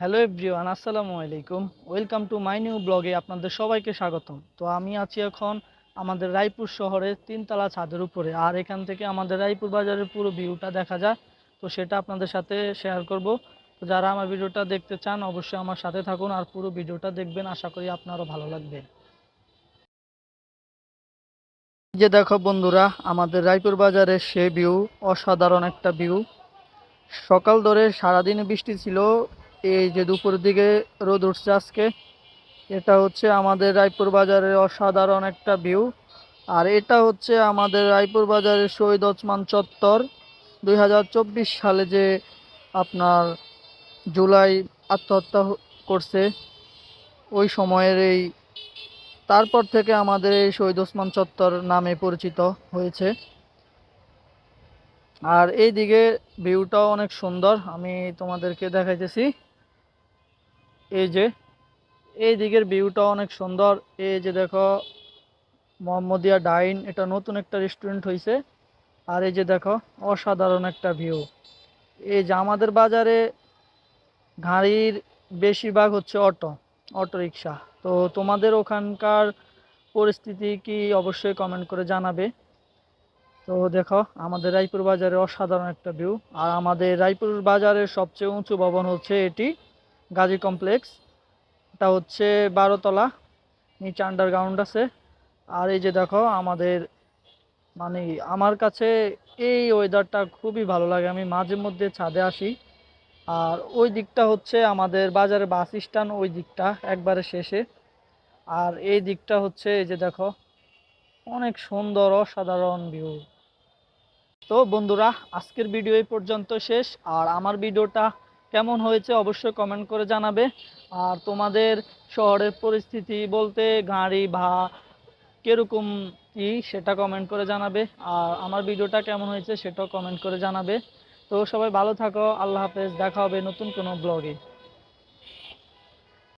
Hello everyone, আসসালামু আলাইকুম। Welcome to my new ব্লগে আপনাদের সবাইকে স্বাগতম। তো আমি আছি এখন আমাদের রায়পুর শহরের তিনতলা ছাদের উপরে, আর এখান থেকে আমাদের রায়পুর বাজারের পুরো ভিউটা দেখা যায়। তো সেটা আপনাদের সাথে শেয়ার করব। তো যারা আমার ভিডিওটা দেখতে চান অবশ্যই আমার সাথে থাকুন আর পুরো ভিডিওটা দেখবেন, আশা করি আপনারও ভালো লাগবে। যে দেখো বন্ধুরা, আমাদের রায়পুর বাজারের সে ভিউ, অসাধারণ একটা ভিউ। সকাল ধরে সারাদিন বৃষ্টি ছিল, এই যে দুপুরের দিকে রোদ উঠছে আজকে। এটা হচ্ছে আমাদের রায়পুর বাজারের অসাধারণ একটা ভিউ। আর এটা হচ্ছে আমাদের রায়পুর বাজারের শহীদ ওসমান চত্বর। 2024 সালে যে আপনার জুলাই আত্মহত্যা করছে, ওই সময়ের এই তারপর থেকে আমাদের এই শহীদ ওসমান চত্বর নামে পরিচিত হয়েছে। আর এই দিকে ভিউটাও অনেক সুন্দর, আমি তোমাদেরকে দেখাইতেছি। এই যে এই দিকের ভিউটা অনেক সুন্দর। এই যে দেখো, মোহাম্মদিয়া ডাইন, এটা নতুন একটা রেস্টুরেন্ট হয়েছে। আর এই যে দেখো, অসাধারণ একটা ভিউ। এই যে আমাদের বাজারে গাড়ির বেশিরভাগ হচ্ছে অটো রিক্সা। তো তোমাদের ওখানকার পরিস্থিতি কি অবশ্যই কমেন্ট করে জানাবে। তো দেখো, আমাদের রায়পুর বাজারে অসাধারণ একটা ভিউ। আর আমাদের রায়পুর বাজারের সবচেয়ে উঁচু ভবন হচ্ছে এটি, গাজী কমপ্লেক্স। এটা হচ্ছে 12 তলা, নিচে আন্ডারগ্রাউন্ড আছে। আর এই যে দেখো আমাদের, মানে আমার কাছে এই ওয়েদারটা খুবই ভালো লাগে, আমি মাঝে মধ্যে ছাদে আসি। আর ওই দিকটা হচ্ছে আমাদের বাজারে বাস স্ট্যান্ড, ওই দিকটা একবারে শেষে। আর এই দিকটা হচ্ছে, এই যে দেখো, অনেক সুন্দর অসাধারণ ভিউ। তো বন্ধুরা, আজকের ভিডিও এই পর্যন্ত শেষ। আর আমার ভিডিওটা কেমন হয়েছে অবশ্যই কমেন্ট করে জানাবে। আর তোমাদের শহরের পরিস্থিতি বলতে গাড়ি বা কিরকম কি, সেটা কমেন্ট করে জানাবে। আর আমার ভিডিওটা কেমন হয়েছে সেটাও কমেন্ট করে জানাবে। তো সবাই ভালো থাকো, আল্লাহ হাফেজ, দেখা হবে নতুন কোনো ব্লগে।